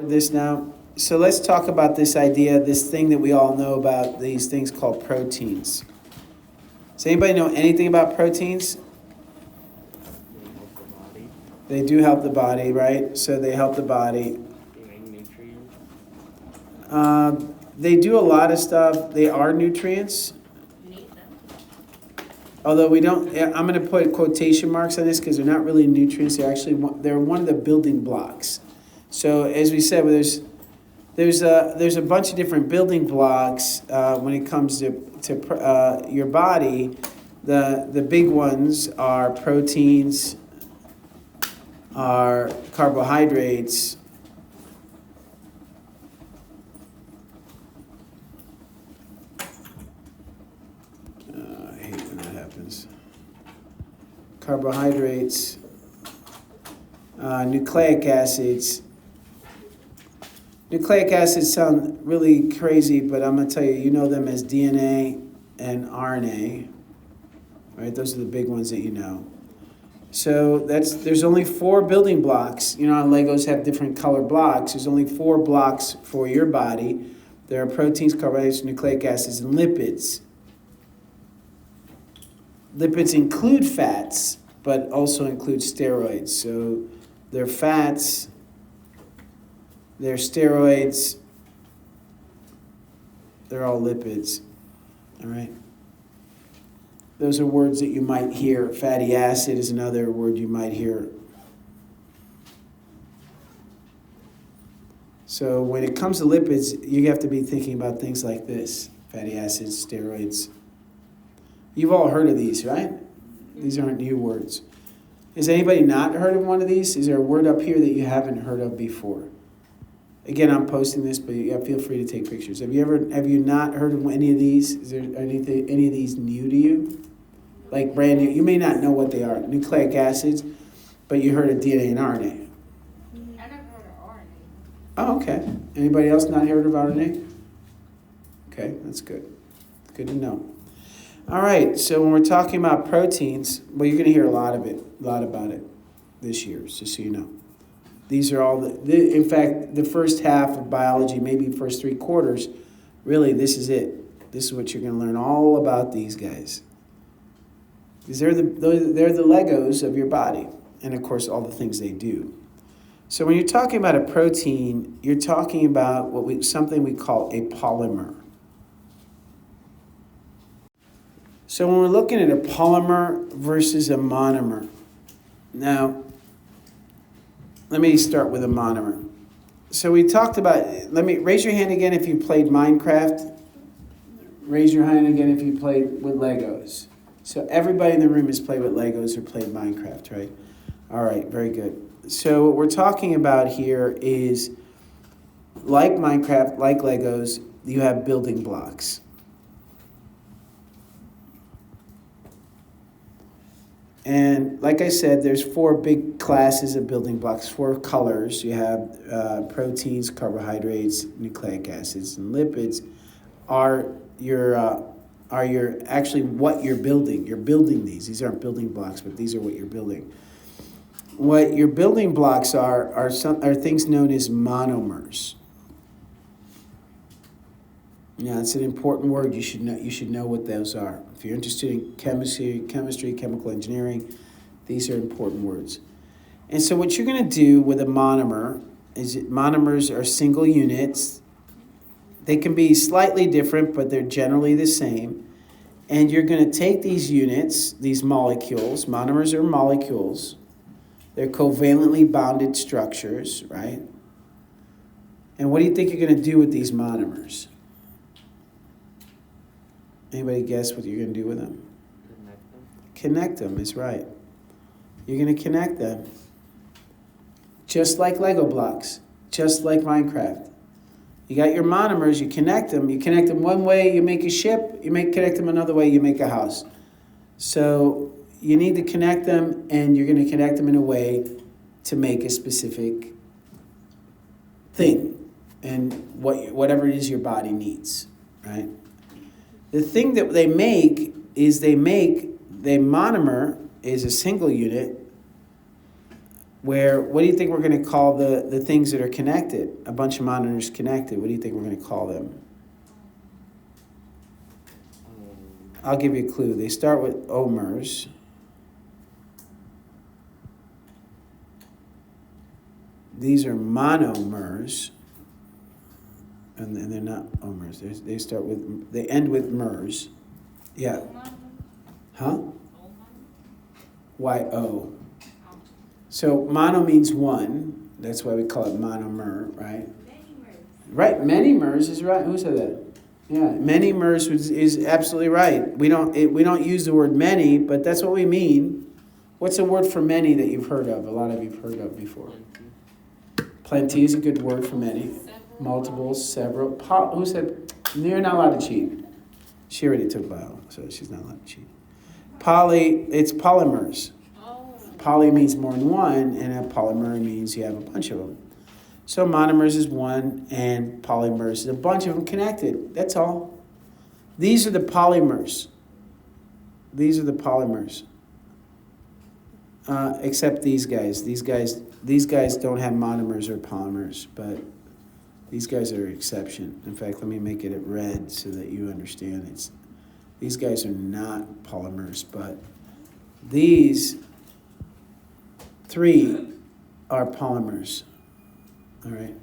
This now. So let's talk about this idea, this thing that we all know about, these things called proteins. Does anybody know anything about proteins? They help the body. They do help the body, right? So they help the body. They make nutrients. They do a lot of stuff. They are nutrients. Although we don't, I'm going to put quotation marks on this because they're not really nutrients. They're one of the building blocks. So as we said, there's a bunch of different building blocks when it comes to your body. The big ones are proteins, are carbohydrates, I hate when that happens. Carbohydrates, nucleic acids. Nucleic acids sound really crazy, but I'm going to tell you, you know them as DNA and RNA, right? Those are the big ones that you know. So there's only 4 building blocks. You know how Legos have different color blocks. There's only 4 blocks for your body. There are proteins, carbohydrates, nucleic acids, and lipids. Lipids include fats, but also include steroids. So they're fats, they're steroids, they're all lipids, all right? Those are words that you might hear. Fatty acid is another word you might hear. So when it comes to lipids, you have to be thinking about things like this: fatty acids, steroids. You've all heard of these, right? These aren't new words. Has anybody not heard of one of these? Is there a word up here that you haven't heard of before? Again, I'm posting this, but feel free to take pictures. Have you not heard of any of these? Is there any of these new to you? Like brand new? You may not know what they are. Nucleic acids, but you heard of DNA and RNA. I never heard of RNA. Oh, okay. Anybody else not heard of RNA? Okay, that's good. Good to know. All right, so when we're talking about proteins, well, you're going to hear a lot about it this year, just so you know. These are all in fact, the first half of biology, maybe first 3 quarters, really, this is it. This is what you're going to learn all about these guys. Because they're the Legos of your body, and of course, all the things they do. So when you're talking about a protein, you're talking about something we call a polymer. So when we're looking at a polymer versus a monomer, now, let me start with a monomer. So we talked about, raise your hand again if you played Minecraft. Raise your hand again if you played with Legos. So everybody in the room has played with Legos or played Minecraft, right? All right, very good. So what we're talking about here is, like Minecraft, like Legos, you have building blocks. And like I said, there's 4 big classes of building blocks, 4 colors. You have proteins, carbohydrates, nucleic acids, and lipids are actually what you're building. You're building these. These aren't building blocks, but these are what you're building. What your building blocks are things known as monomers. Now, it's an important word. You should know what those are. If you're interested in chemistry, chemical engineering, these are important words. And so what you're going to do with a monomer is monomers are single units. They can be slightly different, but they're generally the same. And you're going to take these units, these molecules. Monomers are molecules. They're covalently bonded structures, right? And what do you think you're going to do with these monomers? Anybody guess what you're going to do with them? Connect them is right. You're going to connect them. Just like Lego blocks. Just like Minecraft. You got your monomers, you connect them. You connect them one way, you make a ship. You connect them another way, you make a house. So you need to connect them, and you're going to connect them in a way to make a specific thing. And whatever it is your body needs, right? The thing that they make is the monomer is a single unit, where, what do you think we're going to call the things that are connected? A bunch of monomers connected. What do you think we're going to call them? I'll give you a clue. They start with omers. These are monomers. And they're not omers. They end with mers. Yeah. Huh? Y-O. So mono means one. That's why we call it monomer, right? Right. Many mers is right. Who said that? Yeah. Many mers is absolutely right. We don't use the word many, but that's what we mean. What's a word for many that you've heard of? A lot of you've heard of before. Plenty is a good word for many. Multiples, several. Who said? You're not allowed to cheat. She already took bio, so she's not allowed to cheat. It's polymers. Poly means more than one, and a polymer means you have a bunch of them. So monomers is one, and polymers is a bunch of them connected. That's all. These are the polymers. Except these guys. These guys don't have monomers or polymers, but these guys are an exception. In fact, let me make it red so that you understand it. These guys are not polymers, but these three are polymers. All right.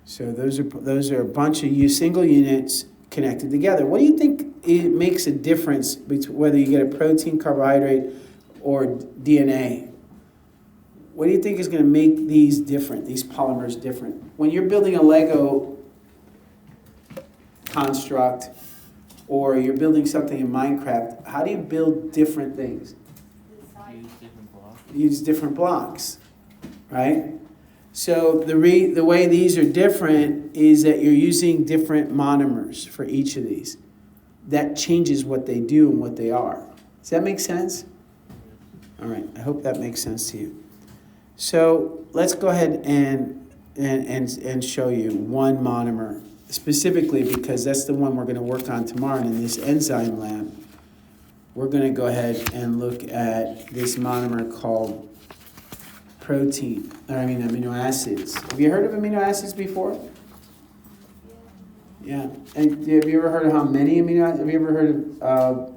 So those are a bunch of single units connected together. What do you think it makes a difference between whether you get a protein, carbohydrate, or DNA? What do you think is going to make these polymers different? When you're building a Lego construct or you're building something in Minecraft, how do you build different things? Use different blocks, right? So the way these are different is that you're using different monomers for each of these. That changes what they do and what they are. Does that make sense? All right, I hope that makes sense to you. So let's go ahead and show you one monomer, specifically because that's the one we're going to work on tomorrow in this enzyme lab. We're going to go ahead and look at this monomer called amino acids. Have you heard of amino acids before? Yeah. And have you ever heard of how many amino acids? Have you ever heard of,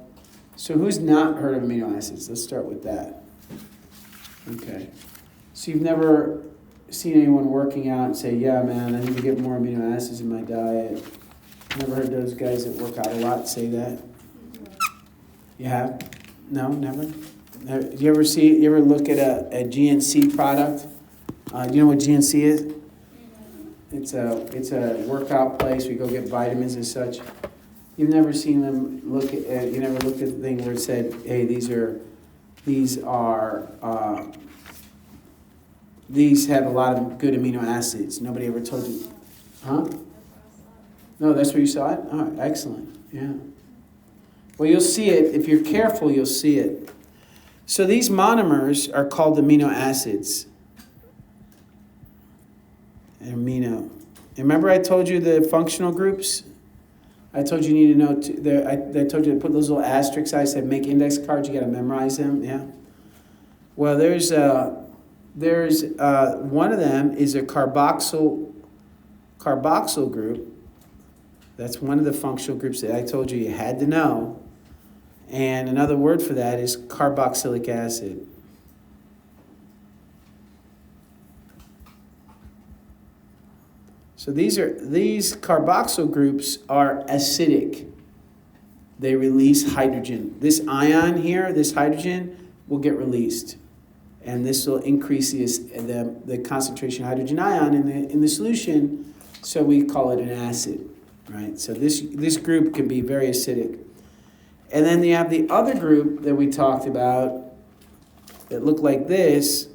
so who's not heard of amino acids? Let's start with that. Okay. So you've never seen anyone working out and say, yeah, man, I need to get more amino acids in my diet. Never heard those guys that work out a lot say that? You have? No, never? You ever look at a GNC product? Do you know what GNC is? It's a workout place where you go get vitamins and such. You've never seen them you never looked at the thing where it said, hey, these have a lot of good amino acids. Nobody ever told you. Huh? No, that's where you saw it? All right, excellent. Yeah. Well, you'll see it. If you're careful, you'll see it. So these monomers are called amino acids. Amino. Remember I told you the functional groups? I told you need to know, I told you to put those little asterisks. I said make index cards, you got to memorize them, yeah? Well, there's one of them is a carboxyl group. That's one of the functional groups that I told you had to know. And another word for that is carboxylic acid. So these carboxyl groups are acidic. They release hydrogen. This ion here, this hydrogen, will get released. And this will increase the concentration of hydrogen ion in the solution, so we call it an acid, right? So this group can be very acidic. And then you have the other group that we talked about that look like this,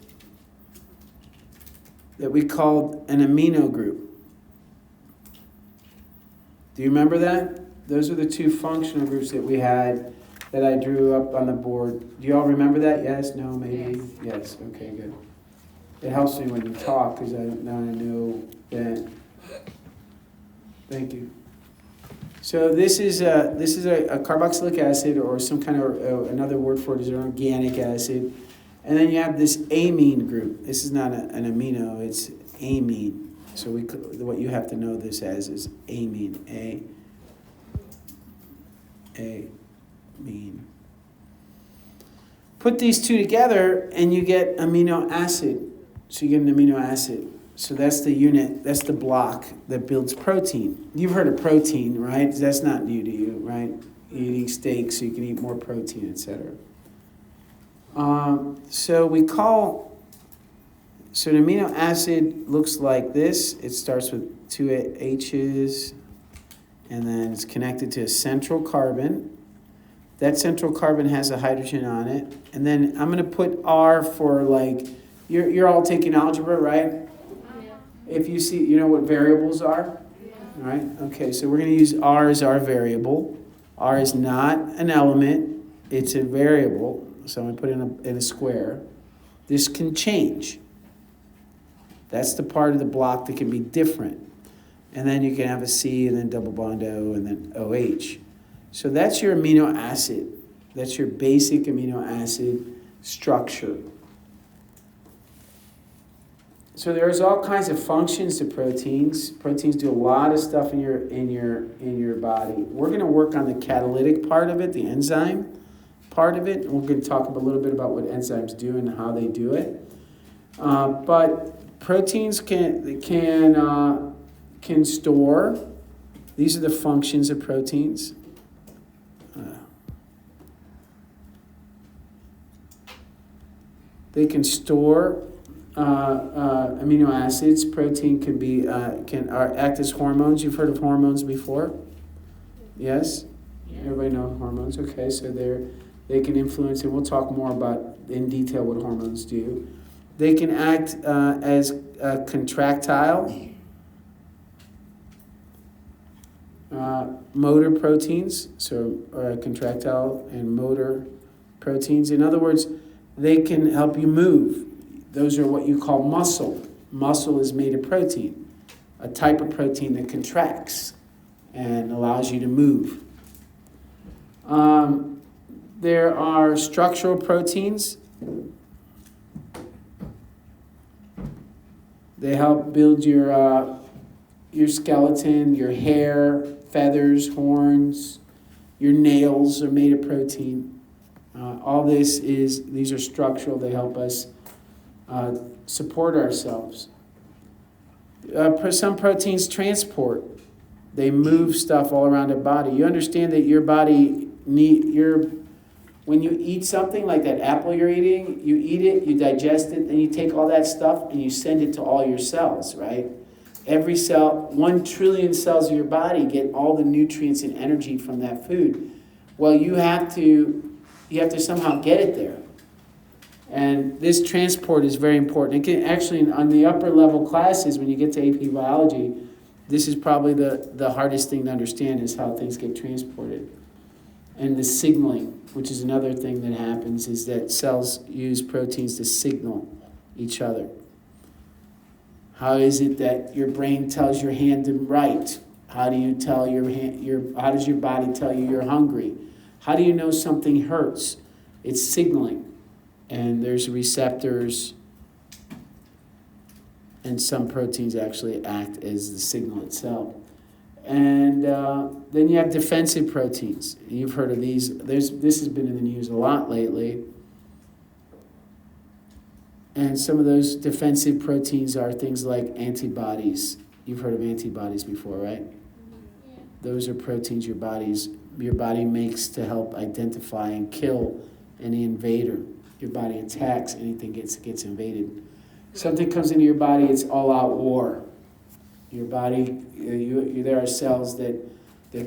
that we called an amino group. Do you remember that? Those are the two functional groups that we had that I drew up on the board. Do you all remember that? Yes? No? Maybe? Yes. Okay, good. It helps me when you talk because now I know that. Thank you. So this is a carboxylic acid, or some kind of another word for it is an organic acid. And then you have this amine group. This is not an amino, it's amine. So what you have to know this as is amine. Amine. Put these two together and you get amino acid. So you get an amino acid. So that's the unit, that's the block that builds protein. You've heard of protein, right? That's not new to you, right? You're eating steak so you can eat more protein, etc. So an amino acid looks like this. It starts with two H's, and then it's connected to a central carbon. That central carbon has a hydrogen on it. And then I'm going to put R for like, you're all taking algebra, right? If you see, you know what variables are? All right, okay, so we're going to use R as our variable. R is not an element, it's a variable. So I'm going to put in a square. This can change. That's the part of the block that can be different. And then you can have a C and then double bond O and then OH. So that's your amino acid. That's your basic amino acid structure. So there's all kinds of functions to proteins. Proteins do a lot of stuff in your body. We're going to work on the catalytic part of it, the enzyme part of it. And we're going to talk a little bit about what enzymes do and how they do it. But proteins can store. These are the functions of proteins. They can store amino acids. Protein can act as hormones. You've heard of hormones before? Yes? Yeah. Everybody know hormones? Okay, so they can influence, and we'll talk more about in detail what hormones do. They can act as contractile, motor proteins, so contractile and motor proteins. In other words, they can help you move. Those are what you call muscle. Muscle is made of protein, a type of protein that contracts and allows you to move. There are structural proteins. They help build your skeleton, your hair, feathers, horns, your nails are made of protein. All these are structural. They help us support ourselves. Some proteins transport. They move stuff all around our body. You understand that your body when you eat something like that apple you're eating, you eat it, you digest it, then you take all that stuff and you send it to all your cells, right? Every cell, 1 trillion cells of your body get all the nutrients and energy from that food. Well, you have to somehow get it there. And this transport is very important. It can actually, on the upper level classes, when you get to AP biology, this is probably the hardest thing to understand is how things get transported. And the signaling, which is another thing that happens, is that cells use proteins to signal each other. How is it that your brain tells your hand to write? How do you tell how does your body tell you you're hungry? How do you know something hurts? It's signaling. And there's receptors, and some proteins actually act as the signal itself. And then you have defensive proteins. You've heard of these. This has been in the news a lot lately. And some of those defensive proteins are things like antibodies. You've heard of antibodies before, right? Yeah. Those are proteins your body makes to help identify and kill any invader. Your body attacks anything gets invaded. Something comes into your body, it's all-out war. Your body, there are cells that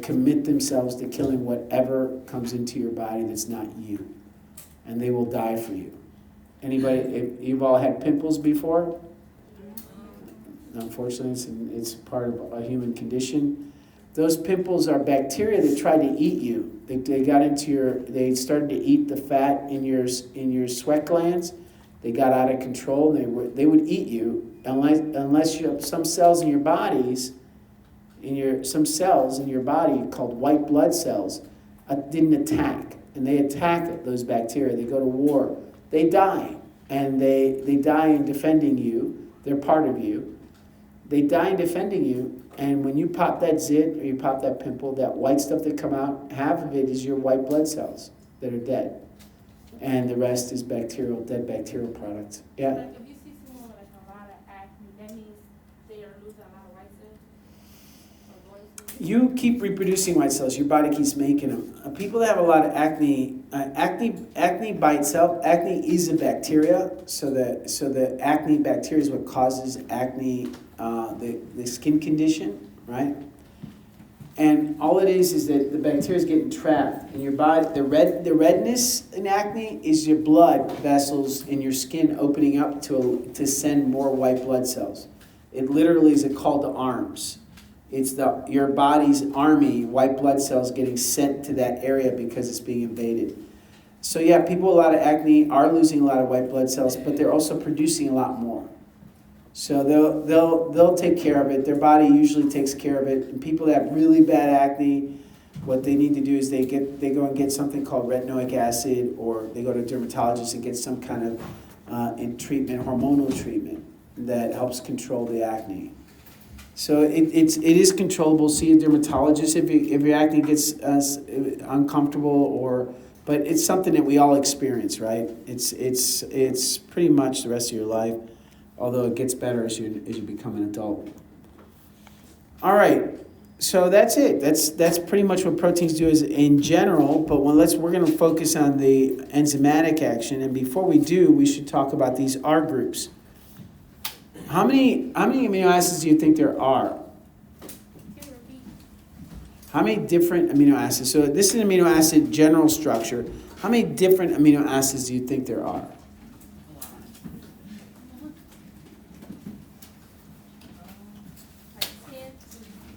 commit themselves to killing whatever comes into your body that's not you. And they will die for you. Anybody, you've all had pimples before? Unfortunately, it's part of a human condition. Those pimples are bacteria that tried to eat you. They started to eat the fat in your sweat glands. They got out of control, and they would eat you unless you have some cells in your bodies, some cells in your body called white blood cells didn't attack, and they attack those bacteria. They go to war. They die. and they die in defending you. They're part of you. They die in defending you, and when you pop that zit or you pop that pimple, that white stuff that come out, half of it is your white blood cells that are dead, and the rest is dead bacterial products. Yeah. Like if you see someone with like a lot of acne, that means they are losing a lot of white cells or white cells? You keep reproducing white cells. Your body keeps making them. People that have a lot of acne, acne by itself, acne is a bacteria. So the acne bacteria is what causes acne, the skin condition, right? And all it is that the bacteria is getting trapped in your body. The redness in acne is your blood vessels in your skin opening up to send more white blood cells. It literally is a call to arms. It's your body's army, white blood cells getting sent to that area because it's being invaded. So yeah, people with a lot of acne are losing a lot of white blood cells, but they're also producing a lot more. So they'll take care of it. Their body usually takes care of it. And people that have really bad acne, what they need to do is they go and get something called retinoic acid, or they go to a dermatologist and get some kind of hormonal treatment that helps control the acne. So it is controllable. See a dermatologist if your acne gets uncomfortable, but it's something that we all experience, right? It's pretty much the rest of your life, although it gets better as you become an adult. All right, so that's it. That's pretty much what proteins do in general. But we're going to focus on the enzymatic action, and before we do, we should talk about these R groups. How many amino acids do you think there are? How many different amino acids? So this is an amino acid general structure. How many different amino acids do you think there are?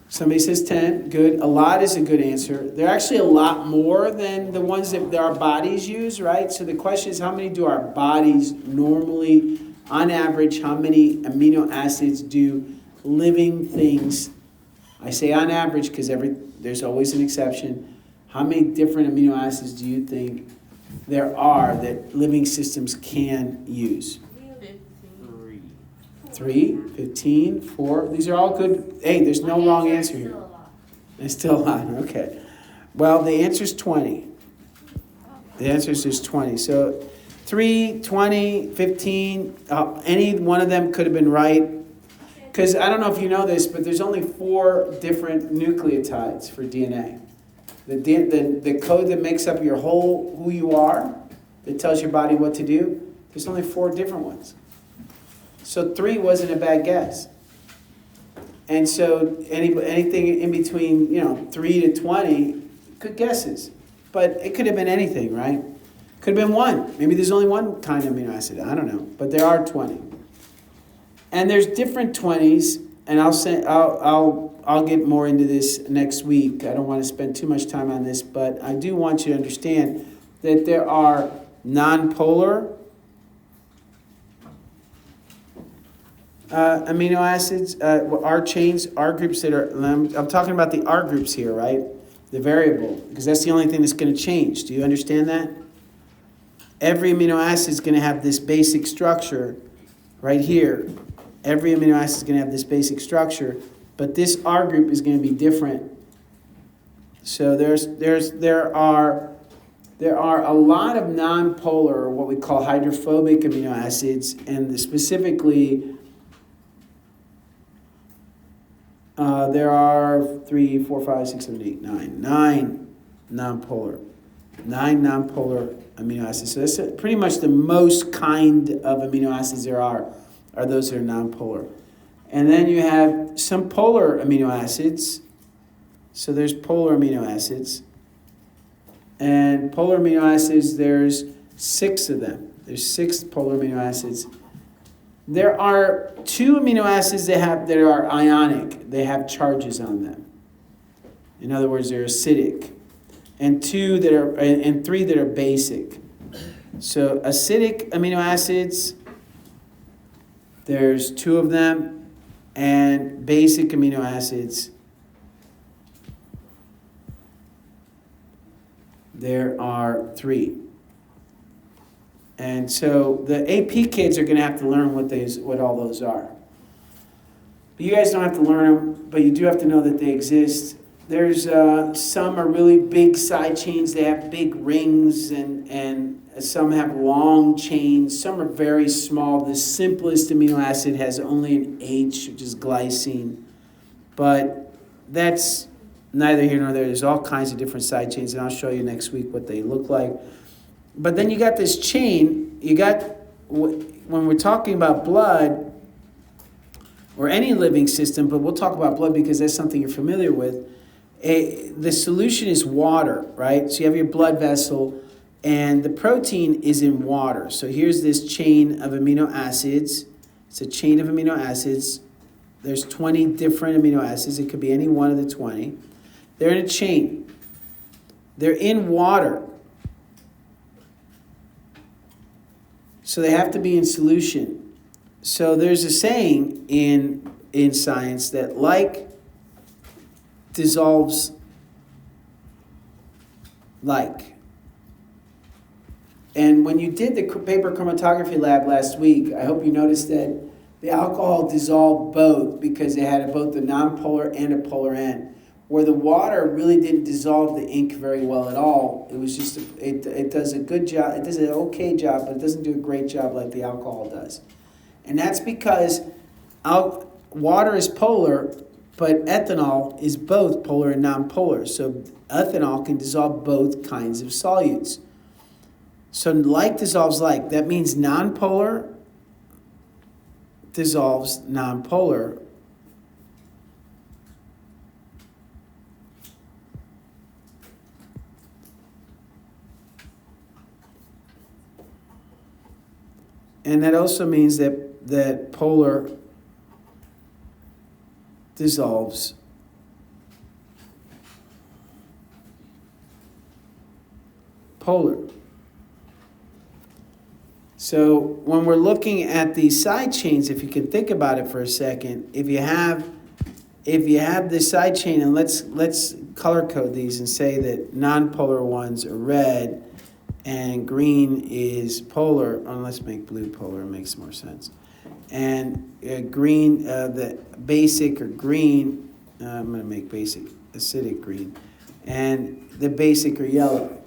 Somebody says 10. Good. A lot is a good answer. There are actually a lot more than the ones that our bodies use, right? So the question is, how many do our bodies normally, on average, how many amino acids do living things? I say on average because there's always an exception. How many different amino acids do you think there are that living systems can use? 3, 15, 4. These are all good. Hey, there's no wrong answer here. It's still a lot. Okay. Well, the answer is 20. The answer is just 20. So 3, 20, 15, any one of them could have been right. Because I don't know if you know this, but there's only 4 different nucleotides for DNA. The code that makes up your who you are, that tells your body what to do, there's only 4 different ones. So 3 wasn't a bad guess. And so anything in between, 3 to 20, good guesses. But it could have been anything, right? Could have been 1. Maybe there's only 1 kind of amino acid. I don't know. But there are 20. And there's different 20s, and I'll get more into this next week. I don't want to spend too much time on this, but I do want you to understand that there are non-polar amino acids, R chains, R groups that are, I'm talking about the R groups here, right? The variable, because that's the only thing that's going to change. Do you understand that? Every amino acid is going to have this basic structure right here. Every amino acid is going to have this basic structure, but this R group is going to be different. So there are a lot of non-polar, what we call hydrophobic amino acids, and specifically there are 3, 4, 5, 6, 7, 8, 9 non-polar. 9 non-polar amino acids. So that's pretty much the most kind of amino acids there are those that are non-polar. And then you have some polar amino acids. So there's polar amino acids. And polar amino acids, there's 6 of them. There's 6 polar amino acids. There are 2 amino acids that are ionic. They have charges on them. In other words, they're acidic. And 3 that are basic. So acidic amino acids, there's 2 of them, and basic amino acids, there are 3. And so the AP kids are going to have to learn what all those are. But you guys don't have to learn them, but you do have to know that they exist. There's some are really big side chains. They have big rings, and some have long chains. Some are very small. The simplest amino acid has only an H, which is glycine. But that's neither here nor there. There's all kinds of different side chains, and I'll show you next week what they look like. But then you got this chain. You got, when we're talking about blood, or any living system, but we'll talk about blood because that's something you're familiar with. The solution is water, right? So you have your blood vessel, and the protein is in water. So here's this chain of amino acids. It's a chain of amino acids. There's 20 different amino acids. It could be any one of the 20. They're in a chain. They're in water. So they have to be in solution. So there's a saying in science that like dissolves like. And when you did the paper chromatography lab last week, I hope you noticed that the alcohol dissolved both because it had both a nonpolar and a polar end. Where the water really didn't dissolve the ink very well at all. It was just, it does a good job, it does an okay job, but it doesn't do a great job like the alcohol does. And that's because water is polar, but ethanol is both polar and nonpolar. So ethanol can dissolve both kinds of solutes. So like dissolves like. That means nonpolar dissolves nonpolar. And that also means that polar dissolves polar. So when we're looking at these side chains, if you can think about it for a second, if you have this side chain, and let's color code these and say that nonpolar ones are red and green is polar. Oh, let's make blue polar, it makes more sense. And green, the basic or green, I'm going to make basic acidic green, and the basic are yellow.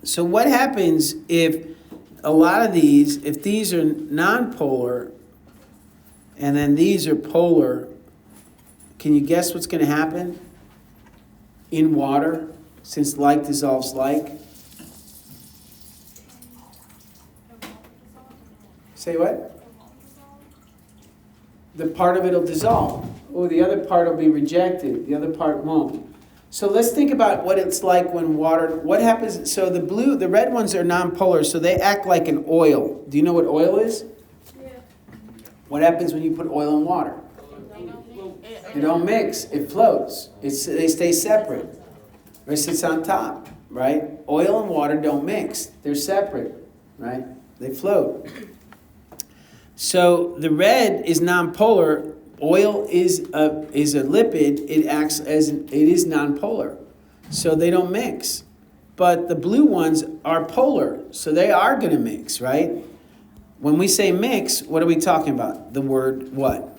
So what happens if a lot of these, if these are nonpolar and then these are polar, can you guess what's going to happen in water since like dissolves like? Say what? The part of it will dissolve. Or the other part will be rejected. The other part won't. So let's think about what it's like when water, what happens, so the red ones are nonpolar, so they act like an oil. Do you know what oil is? Yeah. What happens when you put oil in water? They don't mix, it floats. They stay separate. Or it sits on top, right? Oil and water don't mix. They're separate, right? They float. So the red is nonpolar. Oil is a lipid. It acts as it is nonpolar, so they don't mix. But the blue ones are polar, so they are going to mix, right? When we say mix, what are we talking about? The word what?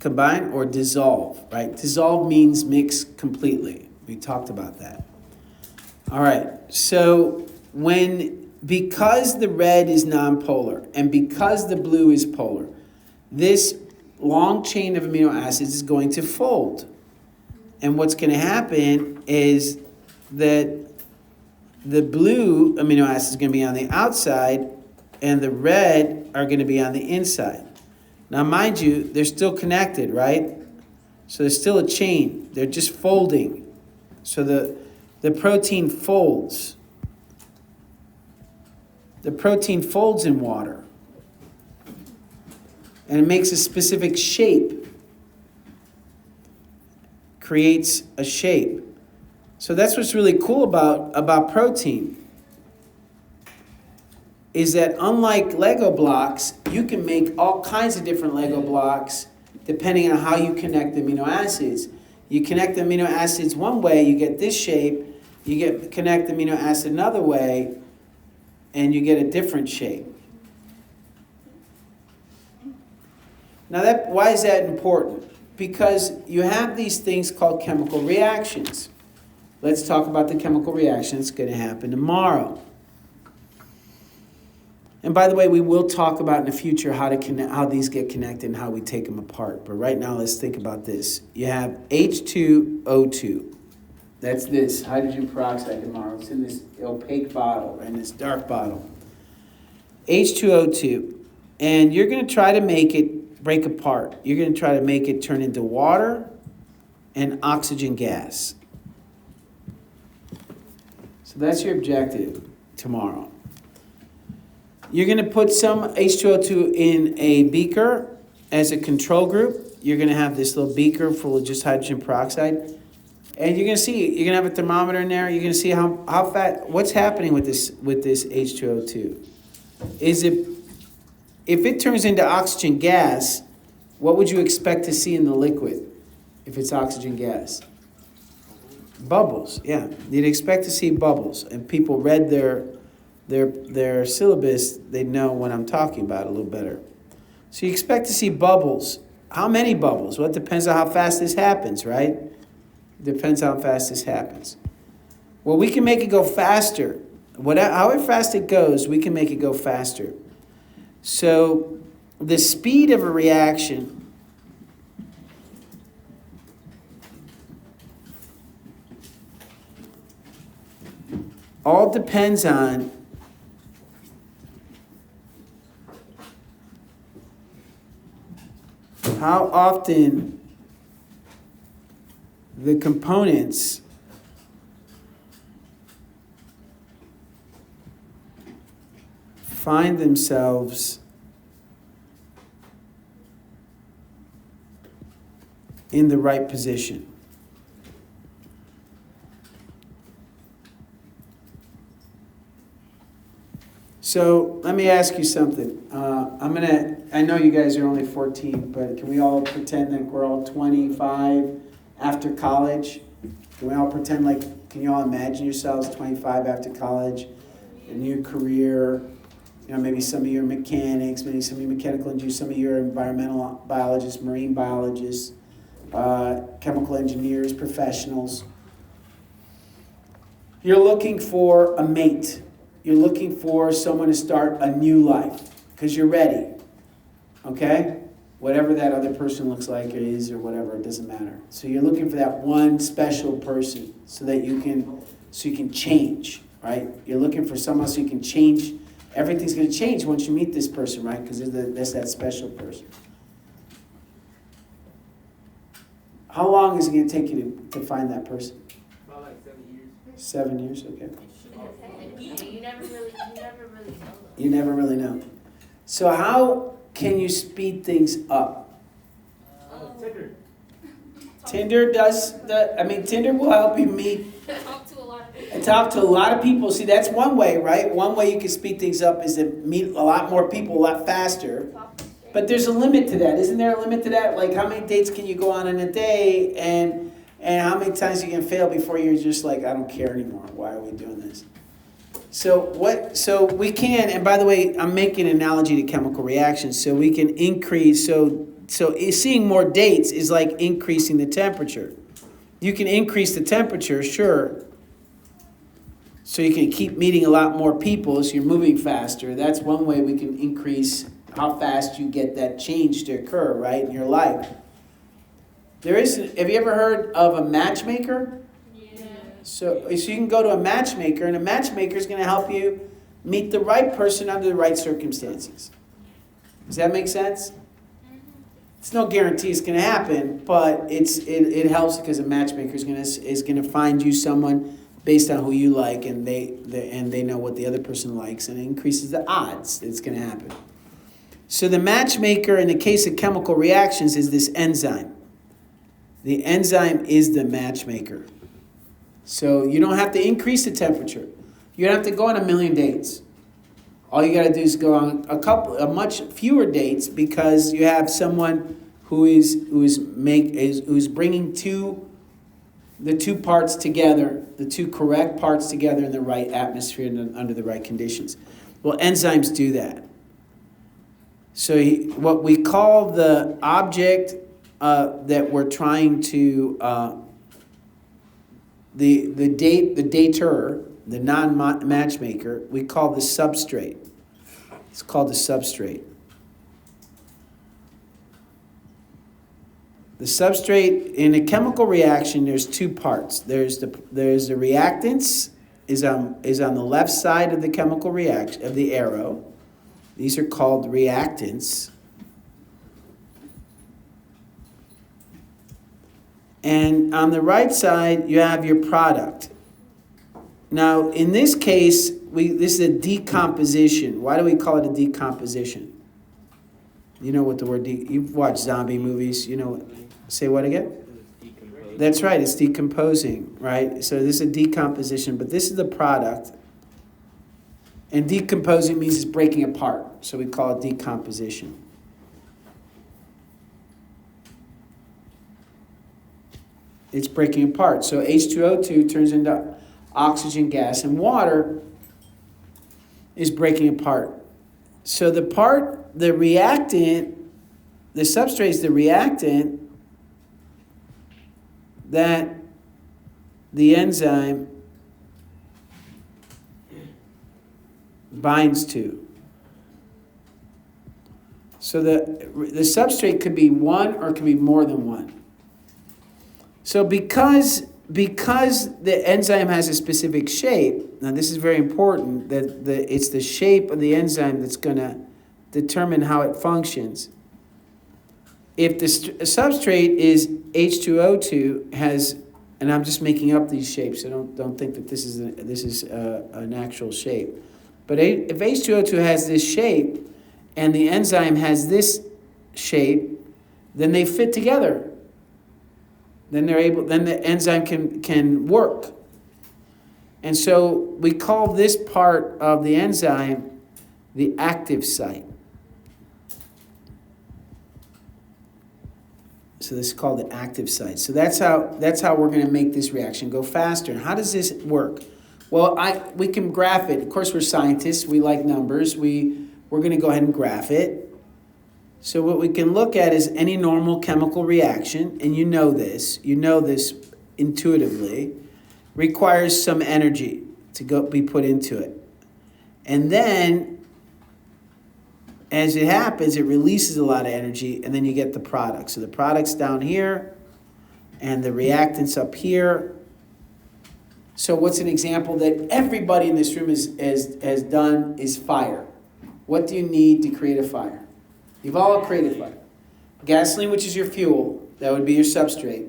Combine or dissolve, right? Dissolve means mix completely. We talked about that. All right. So because the red is nonpolar and because the blue is polar, this long chain of amino acids is going to fold. And what's going to happen is that the blue amino acid is going to be on the outside and the red are going to be on the inside. Now, mind you, they're still connected, right? So there's still a chain. They're just folding. So the protein folds. The protein folds in water. And it makes a specific shape. Creates a shape. So that's what's really cool about protein. Is that unlike Lego blocks, you can make all kinds of different Lego blocks depending on how you connect the amino acids. You connect the amino acids one way, you get this shape. You connect the amino acid another way, and you get a different shape. Now why is that important? Because you have these things called chemical reactions. Let's talk about the chemical reaction that's going to happen tomorrow. And by the way, we will talk about in the future how these get connected and how we take them apart. But right now, let's think about this. You have H2O2. That's this hydrogen peroxide tomorrow. It's in this opaque bottle and this dark bottle. H2O2. And you're going to try to make it break apart. You're going to try to make it turn into water and oxygen gas. So that's your objective tomorrow. You're going to put some H2O2 in a beaker as a control group. You're going to have this little beaker full of just hydrogen peroxide. And you're going to see, you're going to have a thermometer in there. You're going to see how fat, what's happening with this H2O2. If it turns into oxygen gas, what would you expect to see in the liquid if it's oxygen gas? Bubbles, yeah. You'd expect to see bubbles. And people read their syllabus, they know what I'm talking about a little better. So you expect to see bubbles. How many bubbles? Well, it depends on how fast this happens, right? It depends on how fast this happens. Well, we can make it go faster. However fast it goes, we can make it go faster. So the speed of a reaction all depends on how often the components find themselves in the right position. So let me ask you something. I know you guys are only 14, but can we all pretend like we're all 25 after college? Can we all pretend like, can you all imagine yourselves 25 after college, a new career? You know, maybe some of you are mechanics, maybe some of you are mechanical engineers, some of you are environmental biologists, marine biologists, chemical engineers, professionals. You're looking for a mate. You're looking for someone to start a new life because you're ready, okay? Whatever that other person looks like or is or whatever, it doesn't matter. So you're looking for that one special person so that you can change, right? You're looking for someone so you can change. Everything's going to change once you meet this person, right? Because that's that special person. How long is it going to take you to find that person? About like 7 years. 7 years, okay. You never really know. You never really know. So how can you speed things up? Tinder. Tinder will help you meet Talk to a lot of people. and talk to a lot of people. See, that's one way, right? One way you can speed things up is to meet a lot more people a lot faster. But there's a limit to that. Isn't there a limit to that? Like, how many dates can you go on in a day? And how many times you can fail before you're just like, I don't care anymore. Why are we doing this? So we can, and by the way, I'm making an analogy to chemical reactions. So we can increase, so seeing more dates is like increasing the temperature. You can increase the temperature, sure. So you can keep meeting a lot more people, so you're moving faster. That's one way we can increase how fast you get that change to occur, right, in your life. Have you ever heard of a matchmaker? Yeah. So you can go to a matchmaker, and a matchmaker is going to help you meet the right person under the right circumstances. Does that make sense? It's no guarantee it's going to happen, but it helps because a matchmaker is going to find you someone based on who you like, and they know what the other person likes, and it increases the odds that it's going to happen. So the matchmaker in the case of chemical reactions is this enzyme. The enzyme is the matchmaker. So you don't have to increase the temperature. You don't have to go on 1 million dates. All you got to do is go on a much fewer dates because you have someone who is bringing the two parts together, the two correct parts together in the right atmosphere and under the right conditions. Well, enzymes do that. So what we call the object that we're trying to, the dater, the non-matchmaker, we call the substrate. It's called the substrate. The substrate, in a chemical reaction, there's two parts. There's the reactants is on the left side of the chemical reaction, of the arrow. These are called reactants. And on the right side, you have your product. Now, in this case, this is a decomposition. Why do we call it a decomposition? You know what the word, you've watched zombie movies, you know, say what again? That's right, it's decomposing, right? So this is a decomposition, but this is the product. And decomposing means it's breaking apart, so we call it decomposition. It's breaking apart. So H2O2 turns into oxygen gas, and water is breaking apart. So the reactant, the substrate is the reactant that the enzyme binds to. So the substrate could be one or it could be more than one. So because the enzyme has a specific shape, now this is very important, that it's the shape of the enzyme that's going to determine how it functions. If the substrate is H2O2 has, and I'm just making up these shapes, so don't think that this is an actual shape. But if H2O2 has this shape and the enzyme has this shape, then they fit together. Then the enzyme can work. And so we call this part of the enzyme the active site. So this is called the active site. So that's how we're going to make this reaction go faster. And how does this work? Well, we can graph it. Of course, we're scientists. We like numbers. We're going to go ahead and graph it. So what we can look at is any normal chemical reaction, and you know this intuitively, requires some energy to be put into it. And then, as it happens, it releases a lot of energy, and then you get the product. So the product's down here, and the reactant's up here. So what's an example that everybody in this room has done is fire. What do you need to create a fire? You've all created fire. Gasoline, which is your fuel, that would be your substrate.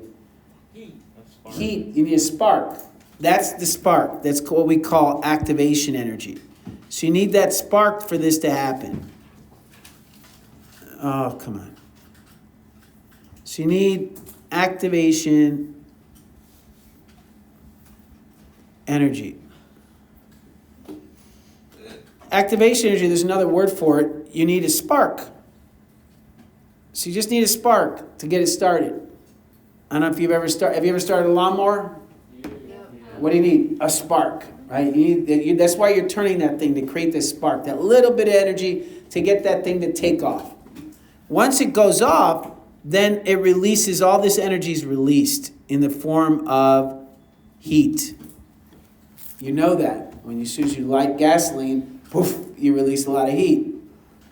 Heat, you need a spark. That's the spark. That's what we call activation energy. So you need that spark for this to happen. Oh, come on. So you need activation energy. Activation energy, there's another word for it. You need a spark. So you just need a spark to get it started. I don't know if have you ever started a lawnmower? Yeah. What do you need? A spark, right? That's why you're turning that thing, to create this spark, that little bit of energy to get that thing to take off. Once it goes off, then it releases, all this energy is released in the form of heat. You know that. As soon as you light gasoline, poof, you release a lot of heat.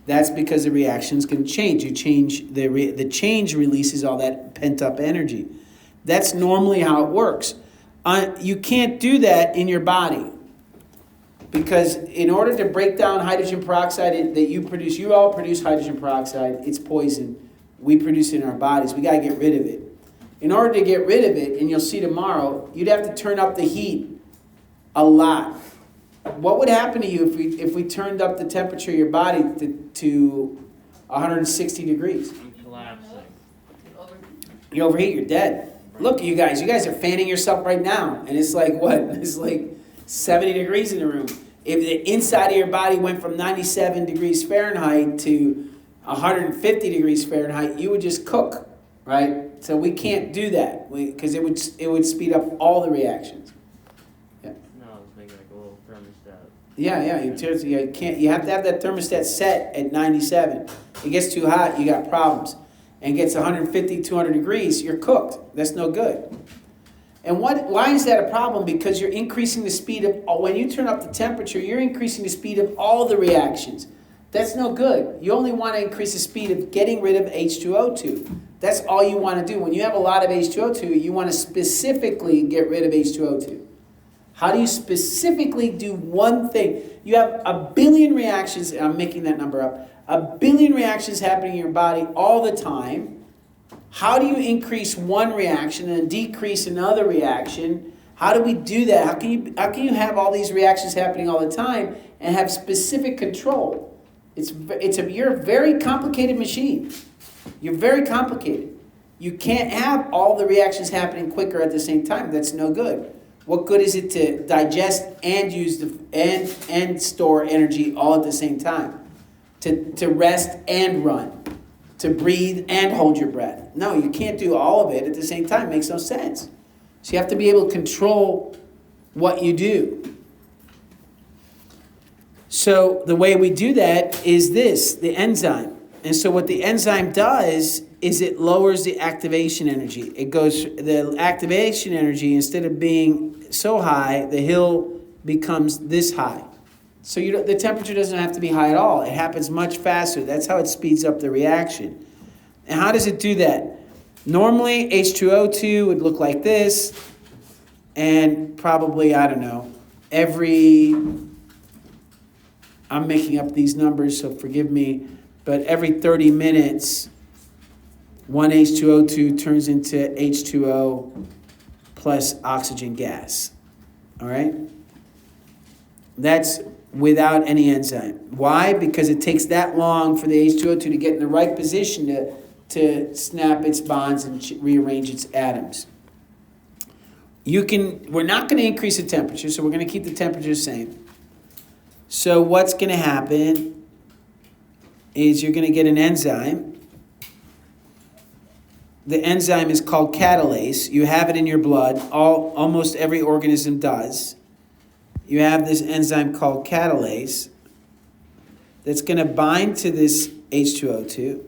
That's because the reaction's going to change. You change the change releases all that pent up energy. That's normally how it works. You can't do that in your body, because in order to break down hydrogen peroxide that you produce, you all produce hydrogen peroxide. It's poison. We produce it in our bodies. We got to get rid of it. In order to get rid of it, and you'll see tomorrow, you'd have to turn up the heat a lot. What would happen to you if we turned up the temperature of your body to 160 degrees? Collapsing. You overheat, you're dead. Look, you guys are fanning yourself right now, and it's like what? It's like 70 degrees in the room. If the inside of your body went from 97 degrees Fahrenheit to 150 degrees Fahrenheit, you would just cook, right? So we can't do that because it would speed up all the reactions. No, I was making like a little thermostat. Yeah. You have to have that thermostat set at 97. It gets too hot, you got problems. And it gets 150, 200 degrees, you're cooked. That's no good. And why is that a problem? Because you're increasing the speed of, when you turn up the temperature, you're increasing the speed of all the reactions. That's no good. You only want to increase the speed of getting rid of H2O2. That's all you want to do. When you have a lot of H2O2, you want to specifically get rid of H2O2. How do you specifically do one thing? You have a billion reactions, and I'm making that number up, a billion reactions happening in your body all the time. How do you increase one reaction and decrease another reaction? How do we do that? How can you have all these reactions happening all the time and have specific control? You're a very complicated machine. You're very complicated. You can't have all the reactions happening quicker at the same time. That's no good. What good is it to digest and use and store energy all at the same time? To rest and run, to breathe and hold your breath. No, you can't do all of it at the same time. It makes no sense. So you have to be able to control what you do. So the way we do that is the enzyme. And so what the enzyme does is it lowers the activation energy. The activation energy, instead of being so high, the hill becomes this high. So the temperature doesn't have to be high at all. It happens much faster. That's how it speeds up the reaction. And how does it do that? Normally, H2O2 would look like this. And probably, I don't know, I'm making up these numbers, so forgive me, but every 30 minutes, one H2O2 turns into H2O plus oxygen gas. All right? That's without any enzyme. Why? Because it takes that long for the H2O2 to get in the right position to snap its bonds and rearrange its atoms. We're not going to increase the temperature, so we're going to keep the temperature the same. So what's going to happen is you're going to get an enzyme. The enzyme is called catalase. You have it in your blood. Almost every organism does. You have this enzyme called catalase that's going to bind to this H2O2.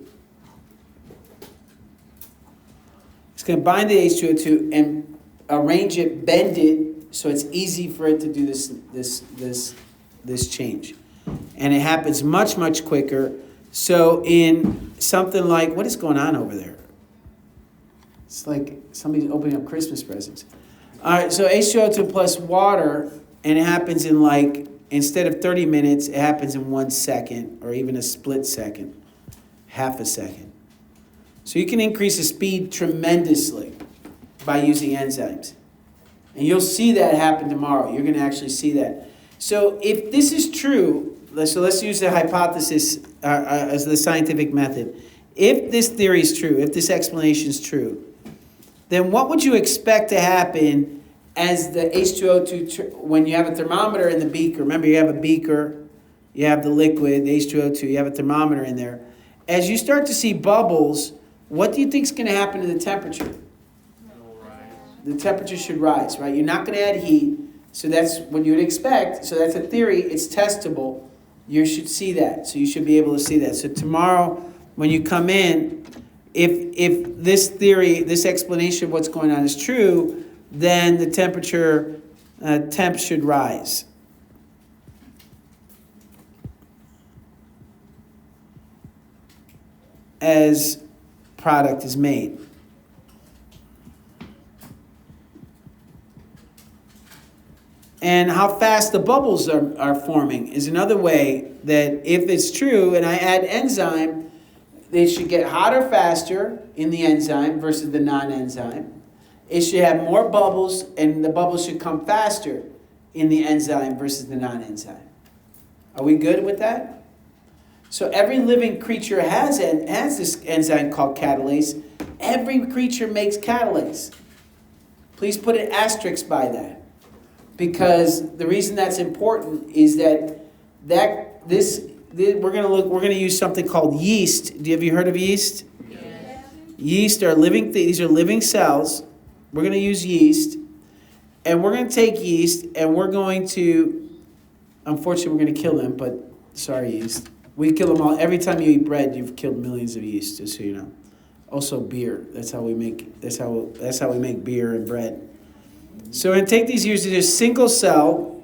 It's going to bind the H2O2 and arrange it, bend it, so it's easy for it to do this change. And it happens much, much quicker. So in something like, what is going on over there? It's like somebody's opening up Christmas presents. All right, so H2O2 plus water, and it happens in instead of 30 minutes, it happens in 1 second, or even a split second, half a second. So you can increase the speed tremendously by using enzymes. And you'll see that happen tomorrow. You're going to actually see that. So if this is true, let's use the hypothesis as the scientific method. If this theory is true, if this explanation is true, then what would you expect to happen as the H2O2, when you have a thermometer in the beaker? Remember, you have a beaker, you have the liquid, the H2O2, you have a thermometer in there. As you start to see bubbles, what do you think is going to happen to the temperature? The temperature should rise, right? You're not going to add heat, so that's what you would expect. So that's a theory. It's testable. You should see that. So you should be able to see that. So tomorrow, when you come in, if this theory, this explanation of what's going on is true, then the temp should rise. As product is made. And how fast the bubbles are forming is another way that if it's true and I add enzyme, they should get hotter faster in the enzyme versus the non-enzyme. It should have more bubbles, and the bubbles should come faster in the enzyme versus the non-enzyme. Are we good with that? So every living creature has this enzyme called catalase. Every creature makes catalase. Please put an asterisk by that. Because the reason that's important is that we're going to use something called yeast. Have you heard of yeast? Yes. Yeast are these are living cells. We're going to use yeast, and we're going to take yeast and we're going to Unfortunately, we're going to kill them, but sorry, yeast. We kill them all. Every time you eat bread, you've killed millions of yeast, just so you know. Also beer. That's how we make beer and bread. So we're going to take these years to do single cell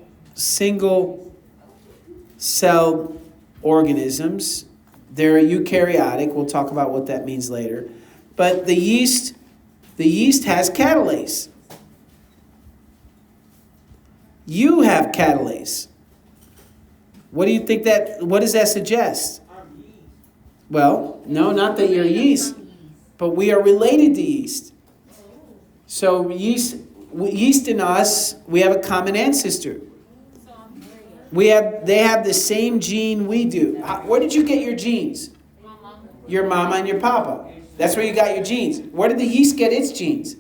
organisms. They're eukaryotic. We'll talk about what that means later. But the yeast has catalase. You have catalase. What does that suggest? Well, no, not that you're yeast, but we are related to yeast. So yeast and us, we have a common ancestor. They have the same gene we do. Where did you get your genes? Your mama and your papa. That's where you got your genes. Where did the yeast get its genes?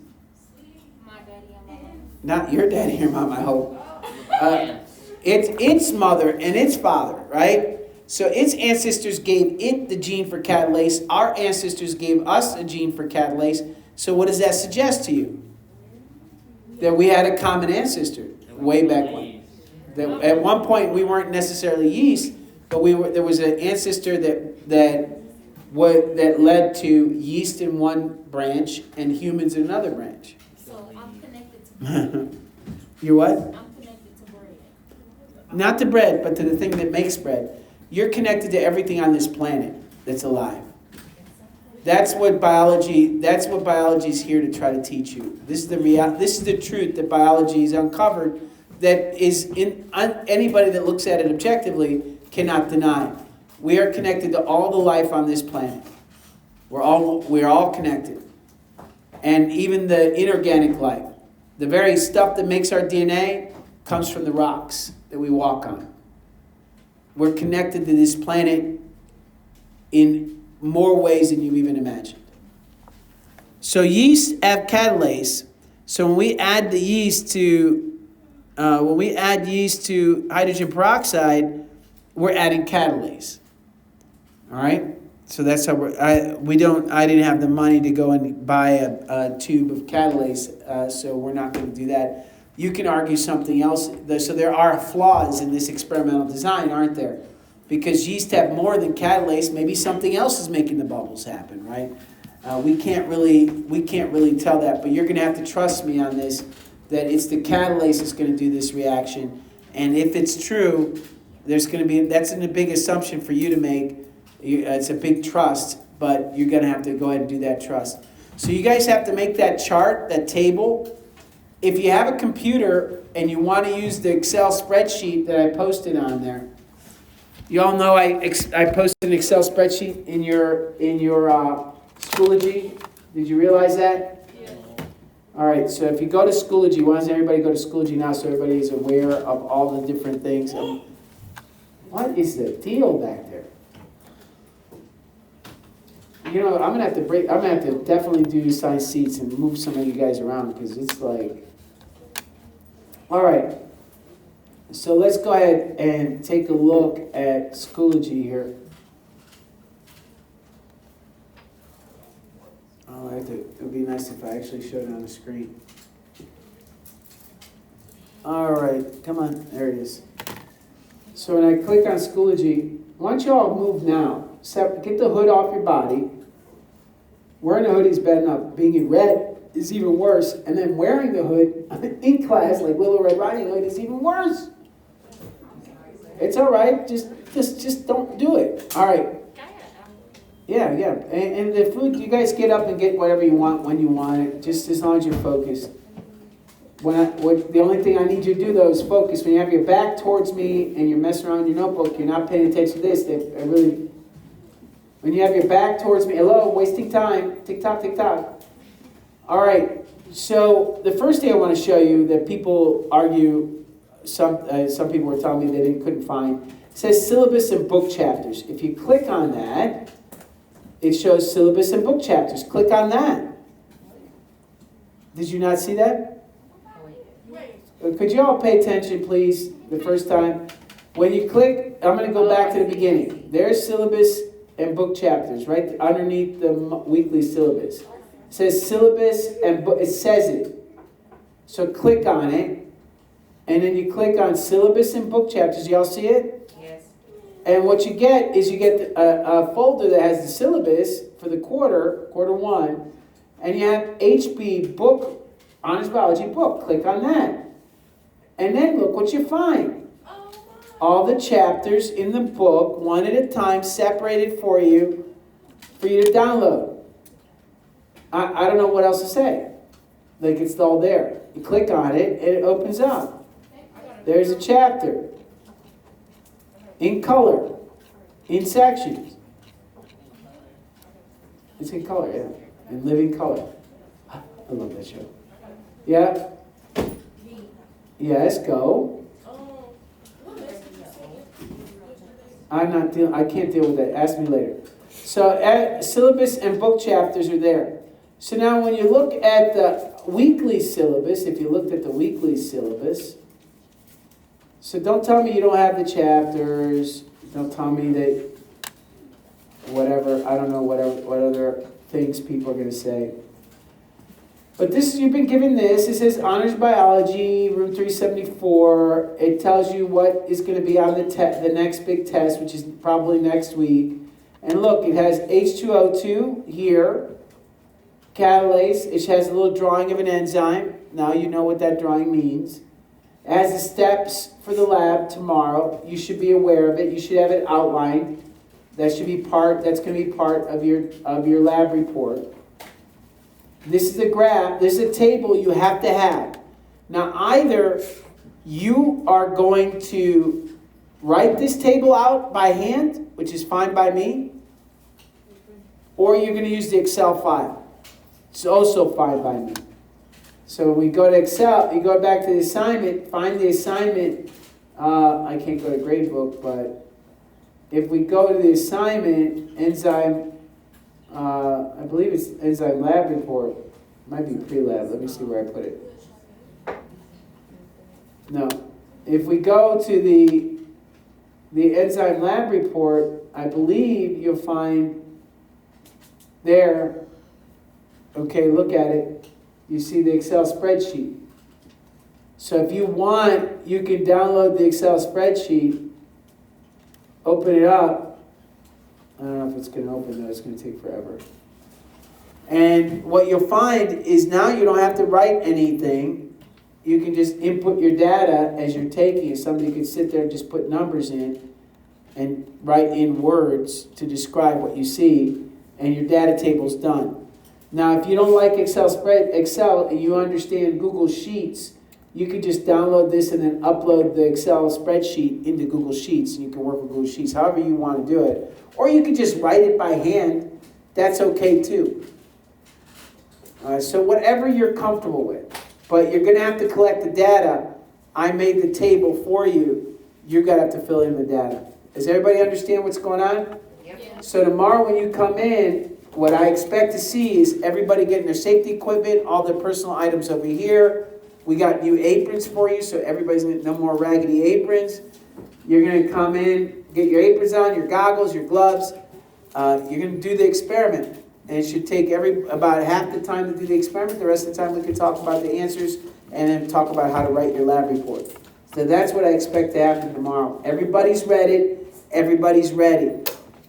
My daddy and mama. Not your daddy and your mom, I hope. It's its mother and its father, right? So its ancestors gave it the gene for catalase. Our ancestors gave us a gene for catalase. So what does that suggest to you? That we had a common ancestor way back when. That at one point we weren't necessarily yeast, but there was an ancestor that led to yeast in one branch and humans in another branch. So I'm connected to bread. You're what? I'm connected to bread. Not to bread, but to the thing that makes bread. You're connected to everything on this planet that's alive. That's what biology is here to try to teach you. This is the truth that biology has uncovered, that is anybody that looks at it objectively cannot deny. We are connected to all the life on this planet. We're all connected. And even the inorganic life. The very stuff that makes our DNA comes from the rocks that we walk on. We're connected to this planet in more ways than you've even imagined. So yeast have catalase. So when we add yeast to hydrogen peroxide, we're adding catalase. All right. So that's how I didn't have the money to go and buy a tube of catalase, so we're not going to do that. You can argue something else. So there are flaws in this experimental design, aren't there? Because yeast have more than catalase. Maybe something else is making the bubbles happen, right? We can't really tell that. But you're going to have to trust me on this, that it's the catalase that's going to do this reaction. And if it's true, that's a big assumption for you to make. It's a big trust, but you're going to have to go ahead and do that trust. So you guys have to make that chart, that table. If you have a computer and you want to use the Excel spreadsheet that I posted on there, you all know I posted an Excel spreadsheet in your Schoology. Did you realize that? Yeah. All right, so if you go to Schoology, why doesn't everybody go to Schoology now so everybody is aware of all the different things? What is the deal back there? You know, I'm gonna have to definitely do sign seats and move some of you guys around because it's like, all right. So let's go ahead and take a look at Schoology here. Oh, it would be nice if I actually showed it on the screen. All right, come on, there it is. So when I click on Schoology, why don't you all move now? Get the hood off your body. Wearing a hoodie is bad enough. Being in red is even worse. And then wearing the hood in class, like Little Red Riding Hood, is even worse. It's all right. Just don't do it. All right. Yeah. And the food, you guys get up and get whatever you want when you want it, just as long as you're focused. The only thing I need you to do, though, is focus. When you have your back towards me and you're messing around your notebook, you're not paying attention to this. When you have your back towards me, hello, wasting time. Tick-tock, tick-tock. All right. So the first thing I want to show you that people argue, some people were telling me they couldn't find, it says syllabus and book chapters. If you click on that, it shows syllabus and book chapters. Click on that. Did you not see that? Could you all pay attention, please, the first time? When you click, I'm going to go back to the beginning. There's syllabus and book chapters, right underneath the weekly syllabus. It says syllabus and book, it says it. So click on it. and then you click on syllabus and book chapters. Y'all see it? Yes. And what you get is you get a folder that has the syllabus for the quarter 1, and you have HB book, Honors Biology book. Click on that. And then look what you find. All the chapters in the book, one at a time, separated for you to download. I don't know what else to say. Like, it's all there. You click on it, and it opens up. There's a chapter. In color. In sections. It's in color, yeah. In living color. I love that show. Yeah? Yes, go. I can't deal with that. Ask me later. So, syllabus and book chapters are there. So now when you look at the weekly syllabus, if you looked at the weekly syllabus, so don't tell me you don't have the chapters, don't tell me that whatever, I don't know what other things people are going to say. But this, you've been given this, it says Honors Biology, room 374, it tells you what is going to be on the next big test, which is probably next week. And look, it has H2O2 here, Catalase, it has a little drawing of an enzyme. Now you know what that drawing means. It has the steps for the lab tomorrow. You should be aware of it. You should have it outlined. That's going to be part of your lab report. This is a graph, this is a table you have to have. Now either you are going to write this table out by hand, which is fine by me, or you're going to use the Excel file. It's also fine by me. So we go to Excel, you go back to the assignment, find the assignment. I can't go to gradebook, but if we go to the assignment, enzyme, I believe it's Enzyme Lab Report. It might be pre-lab. Let me see where I put it. No. If we go to the Enzyme Lab Report, I believe you'll find there, okay, look at it. You see the Excel spreadsheet. So if you want, you can download the Excel spreadsheet, open it up. I don't know if it's going to open though, it's going to take forever. And what you'll find is now you don't have to write anything. You can just input your data as you're taking it. Somebody could sit there and just put numbers in and write in words to describe what you see, and your data table's done. Now, if you don't like Excel and you understand Google Sheets, you could just download this and then upload the Excel spreadsheet into Google Sheets, and you can work with Google Sheets however you want to do it. Or you could just write it by hand. That's okay too. So whatever you're comfortable with. But you're going to have to collect the data. I made the table for you. You're going to have to fill in the data. Does everybody understand what's going on? Yep. So tomorrow when you come in, what I expect to see is everybody getting their safety equipment, all their personal items over here. We got new aprons for you, so everybody's going to no more raggedy aprons. You're going to come in, get your aprons on, your goggles, your gloves. You're going to do the experiment. And it should take about half the time to do the experiment. The rest of the time we can talk about the answers and then talk about how to write your lab report. So that's what I expect to happen tomorrow. Everybody's ready. Everybody's ready.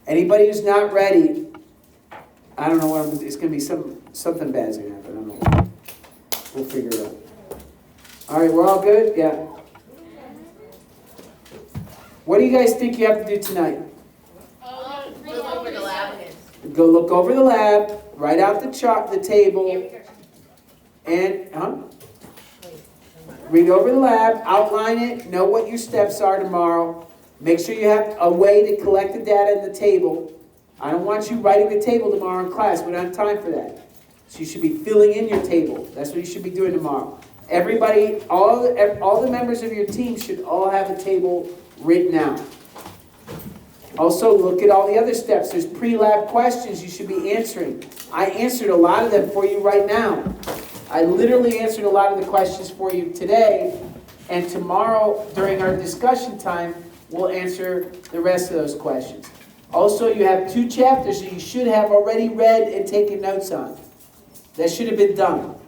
Anybody who's not ready, I don't know what it's going to be. Something bad's going to happen. I don't know. We'll figure it out. All right, we're all good? Yeah. What do you guys think you have to do tonight? Look over the lab. Go look over the lab, write out the chart, the table, and read over the lab, outline it, know what your steps are tomorrow. Make sure you have a way to collect the data in the table. I don't want you writing the table tomorrow in class. We don't have time for that. So you should be filling in your table. That's what you should be doing tomorrow. Everybody, all the members of your team should all have a table written out. Also, look at all the other steps. There's pre-lab questions you should be answering. I answered a lot of them for you right now. I literally answered a lot of the questions for you today, and tomorrow during our discussion time, we'll answer the rest of those questions. Also, you have 2 chapters that you should have already read and taken notes on. That should have been done.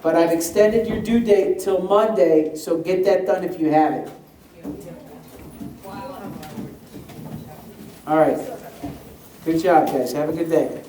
But I've extended your due date till Monday, so get that done if you have it. All right. Good job, guys. Have a good day.